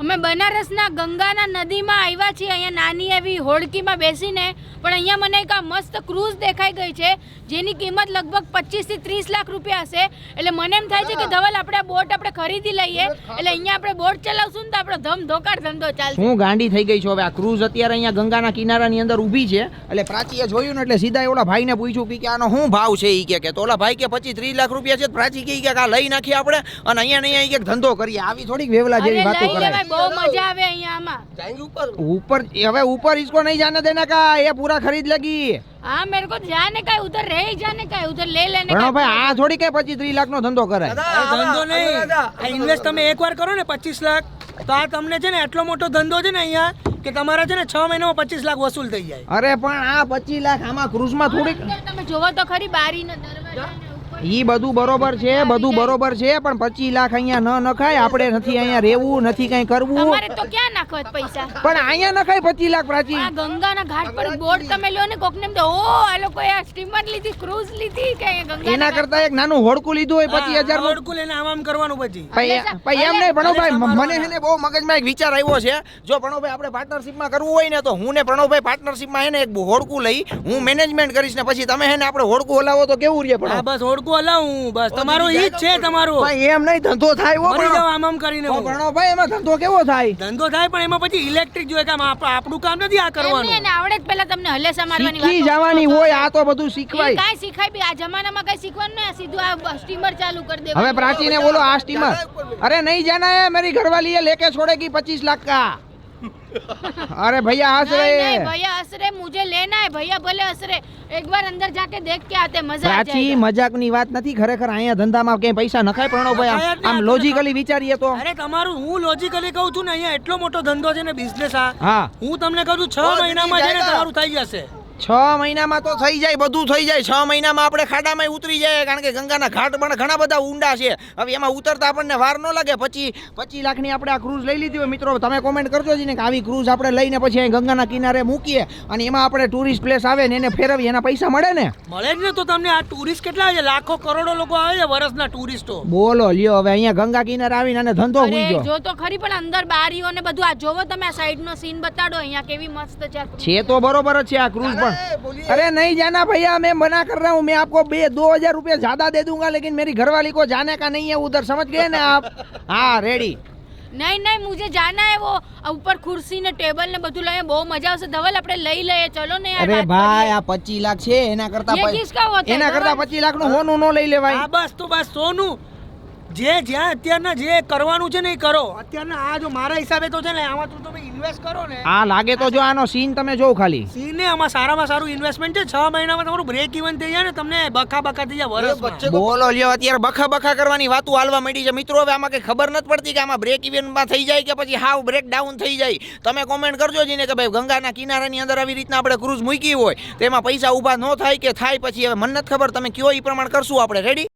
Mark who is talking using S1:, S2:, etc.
S1: અમે બનારસના ગંગાના નદીમાં આવ્યા છીએ। અહીંયા નાની એવી હોડકીમાં બેસીને પણ અહીંયા મને એક મસ્ત ક્રૂઝ દેખાઈ ગઈ છે જેની કિંમત લગભગ 25 થી 30 લાખ રૂપિયા હશે। એટલે મને એમ થાય છે કે ધવલ આપણે બોટ આપણે ખરીદી લઈએ, એટલે અહીંયા આપણે બોટ ચલાવશું ને તો આપણો ધમધોકાર ધંધો ચાલશે।
S2: હું ગાંડી થઈ ગઈ છું હવે। આ ક્રૂઝ અત્યારે અહીંયા ગંગાના કિનારાની અંદર ઊભી છે, એટલે પ્રાચીએ જોયું ને એટલે સીધા ઓલા ભાઈને પૂછ્યું કે આનો શું ભાવ છે। ઈ કે તો ઓલા ભાઈ કે 25-30 લાખ રૂપિયા છે। પ્રાચી કે આ લઈ નાખીએ આપણે અને અહીંયા ને અહીંયા એક ધંધો કરીએ। આવી થોડીક વેવલા જેવી વાતો કરે।
S1: બહુ મજા આવે અહીંયા આમાં।
S2: ऊपर હવે ऊपर इसको नहीं जाने देना का, ये पूरा खरीद लेगी।
S1: हाँ मेरे को जाने का उधर रह जाने का उधर ले लेने का।
S2: भाई आ थोड़ी के 25-30 लाख નો ધંધો કરે।
S3: ધંધો નહીં, આ ઇન્વેસ્ટ તમે એકવાર કરો ને 25 લાખ તો આ તમને છે ને એટલો મોટો ધંધો છે ને અહીંયા કે તમારા છે ને 6 મહિનામાં 25 લાખ વસૂલ થઈ જાય।
S2: અરે પણ આ 25 લાખ આમાં ક્રૂઝમાં થોડીક
S1: તમે જોવો તો ખરી બારીનો દરવાજો
S2: ઈ બધું બરોબર છે, બધું બરોબર છે, પણ 25 લાખ અહીંયા ન નખાય। આપણે નથી અહીંયા રહેવું, નથી કઈ કરવું।
S1: તમારે તો ક્યાં નાખો પૈસા?
S2: પણ અહીંયા નખાય 25 લાખ પ્રાચી।
S1: આ ગંગાના ઘાટ પર બોટ તમે લ્યો ને કોકને તો ઓ આ લોકો આ સ્ટીમર લીધી, ક્રૂઝ લીધી કે ગંગા
S2: એના કરતા એક નાનું હોડકું લીધું હોય 25,000 નું
S3: હોડકું લઈને આમ કરવાનું પછી
S2: ભાઈ એમ નહીં ભણોભાઈ, મને હે ને બહુ મગજમાં એક વિચાર આવ્યો છે। જો ભણોભાઈ આપણે પાર્ટનરશિપમાં કરવું હોય ને તો હું ને ભણોભાઈ પાર્ટનરશિપમાં હે ને એક હોડકું લઈ, હું મેનેજમેન્ટ કરીશ ને પછી તમે હે ને આપણે હોડકું હલાવો તો કેવું રહે?
S3: હા બસ હોડકું હલાવું, બસ તમારું ઈ જ છે તમારું।
S2: ભાઈ એમ નહીં, ધંધો થાય હો
S3: મરી જાવ આમ કરીને।
S2: ભણોભાઈ એમાં ધંધો કેવો થાય?
S3: ધંધો થાય પણ એમાં પછી ઇલેક્ટ્રિક જોઈએ કામ, આપણું કામ નથી આ કરવાનું।
S1: એને આવડે જ પહેલા તમને હલેસા મારવાની
S2: શીખી જવાની હોય, આ તો બધું શીખવાય।
S1: કાઈ શીખાય બી આ જમાનામાં કાઈ શીખવાનું નહીં, સીધું આ સ્ટીમર ચાલુ કરી દેવાનું।
S2: હવે પ્રાચીને બોલો આ સ્ટીમર, અરે नहीं जाना है, मेरी घरवाली है लेके छोड़ेगी 25 लाख का। अरे भैया हंस रहे हैं।
S1: भैया हंस रहे, मुझे लेना है। भैया भले हंस रहे, एक बार अंदर जाके देख के आते, मजा आ
S2: પ્રાચી
S1: जाएगा।
S2: મજાકની વાત નથી, ખરેખર અહીંયા ધંધામાં ક્યાંય પૈસા નખાય પ્રણવભાઈ? આમ લોજિકલી વિચારીએ તો
S3: અરે તમારું હું લોજિકલી કહું છું ને, અહીંયા એટલો મોટો ધંધો છે ને બિઝનેસ આ।
S2: હા
S3: હું તમને કહું છું 6 મહિનામાં છે ને તમારું થઈ જશે।
S2: 6 મહિનામાં તો થઈ જાય, બધું થઈ જાય। 6 મહિનામાં આપણે ખાડામાં ઉતરી જાય, કારણ કે ગંગાના ઘાટ પણ ઘણા બધા ઊંડા છે। હવે એમાં ઉતરતા આપણને વાર ન લાગે। 25 લાખની આપણે આ ક્રૂઝ લઈ લીધી હોય મિત્રો, તમે કોમેન્ટ કરજો જ ને કે આવી ક્રૂઝ આપણે લઈને પછી અહીં ગંગાના કિનારે મૂકીએ અને એમાં આપણે ટુરિસ્ટ પ્લેસ આવે ને એને ફેરવીએ, એના પૈસા મળે ને?
S3: મળે જ ને। તો તમને આ ટુરિસ્ટ કેટલા આવે છે? લાખો કરોડો લોકો આવે છે વર્ષના ટુરિસ્ટો।
S2: બોલો લ્યો, હવે અહીંયા ગંગા કિનારે આવીને આને ધંધો હોઈ
S1: અરે
S2: ગયો
S1: જો તો ખરી, પણ અંદર બારીઓ ને બધું આ જોવો તમે, આ સાઈડ નો સીન બતાડો અહીંયા કેવી મસ્ત
S2: છે। તો બરોબર જ છે આ ક્રૂઝ પણ। अरे नहीं जाना भैया, मैं मना कर रहा हूँ। मैं आपको 2,000 रुपये ज्यादा दे दूंगा, लेकिन मेरी घरवाली को जाने का नहीं है उधर, समझ गए ना आप? हाँ रेडी।
S1: नहीं नहीं मुझे जाना है, वो ऊपर कुर्सी ने टेबल ने બધું લઈએ, બહુ મજા આવશે। ધવલ આપણે લઈ લઈએ, ચલો ને યાર।
S2: અરે ભાઈ આ 25 લાખ છે, એના કરતા
S1: ये किसका होता है?
S2: એના કરતા 25 લાખ નું હોનું નો લઈ લેવાય।
S3: હા બસ તો બસ સોનું જે જ્યાં અત્યારના જે કરવાનું છે ને એ કરો। અત્યારના આ જો મારા હિસાબે તો છે ને આમાં તો તમે ઇન્વેસ્ટ કરો ને,
S2: આ લાગે તો જો આનો સીન તમે જોવ ખાલી,
S3: સીને આમાં સારામાં સારું ઇન્વેસ્ટમેન્ટ છે। 6 મહિનામાં તમારું બ્રેક ઇવન થઈ જાય ને, તમને બખા થઈ જાય વર્ષમાં।
S2: બોલો લ્યો, અત્યારે બખા કરવાની વાતો હાલવા માંડી છે મિત્રો। હવે આમાં કઈ ખબર નથી પડતી કે આમાં બ્રેક ઇવન માં થઈ જાય કે પછી હાવ બ્રેક ડાઉન થઈ જાય। તમે કોમેન્ટ કરજો જ ને કે ભાઈ ગંગાના કિનારાની અંદર આવી રીતના આપણે ક્રૂઝ મૂકી હોય તો એમાં પૈસા ઊભા ન થાય કે થાય, પછી હવે મને નથી ખબર, તમે કયો એ પ્રમાણે કરશું આપણે। રેડી?